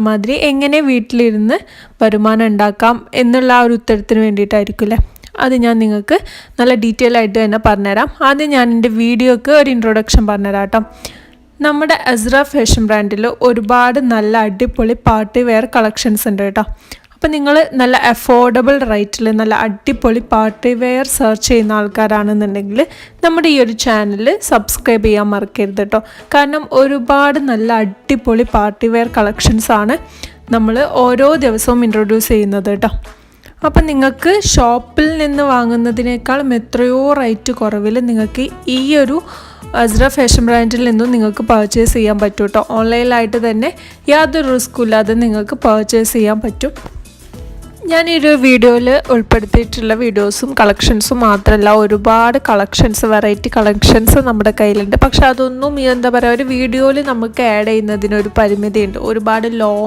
മാതിരി എങ്ങനെ വീട്ടിലിരുന്ന് വരുമാനം ഉണ്ടാക്കാം എന്നുള്ള ആ ഒരു ഉത്തരത്തിന് വേണ്ടിയിട്ടായിരിക്കുമല്ലേ. അത് ഞാൻ നിങ്ങൾക്ക് നല്ല ഡീറ്റെയിൽ ആയിട്ട് തന്നെ പറഞ്ഞുതരാം. ആദ്യം ഞാൻ എൻ്റെ വീഡിയോക്ക് ഒരു ഇൻട്രൊഡക്ഷൻ പറഞ്ഞുതരാം കേട്ടോ. നമ്മുടെ അസ്ര ഫാഷൻ ബ്രാൻഡിൽ ഒരുപാട് നല്ല അടിപൊളി പാർട്ടി വെയർ കളക്ഷൻസ് ഉണ്ട് കേട്ടോ. അപ്പോൾ നിങ്ങൾ നല്ല അഫോർഡബിൾ റേറ്റിൽ നല്ല അടിപൊളി പാർട്ടി വെയർ സെർച്ച് ചെയ്യുന്ന ആൾക്കാരാണെന്നുണ്ടെങ്കിൽ നമ്മുടെ ഈ ഒരു ചാനൽ സബ്സ്ക്രൈബ് ചെയ്യാൻ മറക്കരുത് കേട്ടോ. കാരണം ഒരുപാട് നല്ല അടിപൊളി പാർട്ടി വെയർ കളക്ഷൻസാണ് നമ്മൾ ഓരോ ദിവസവും ഇൻട്രൊഡ്യൂസ് ചെയ്യുന്നത് കേട്ടോ. അപ്പം നിങ്ങൾക്ക് ഷോപ്പിൽ നിന്ന് വാങ്ങുന്നതിനേക്കാളും എത്രയോ റേറ്റ് കുറവിൽ നിങ്ങൾക്ക് ഈ ഒരു അസ്ര ഫാഷൻ ബ്രാൻഡിൽ നിന്നും നിങ്ങൾക്ക് പർച്ചേസ് ചെയ്യാൻ പറ്റും കേട്ടോ. ഓൺലൈനിലായിട്ട് തന്നെ യാതൊരു റിസ്ക്കും ഇല്ലാതെ നിങ്ങൾക്ക് പർച്ചേസ് ചെയ്യാൻ പറ്റും. ഞാൻ ഈ ഒരു വീഡിയോയിൽ ഉൾപ്പെടുത്തിയിട്ടുള്ള വീഡിയോസും കളക്ഷൻസും മാത്രമല്ല, ഒരുപാട് കളക്ഷൻസ്, വെറൈറ്റി കളക്ഷൻസ് നമ്മുടെ കയ്യിലുണ്ട്. പക്ഷെ അതൊന്നും എന്താ പറയുക, ഒരു വീഡിയോയിൽ നമുക്ക് ആഡ് ചെയ്യുന്നതിനൊരു പരിമിതിയുണ്ട്. ഒരുപാട് ലോങ്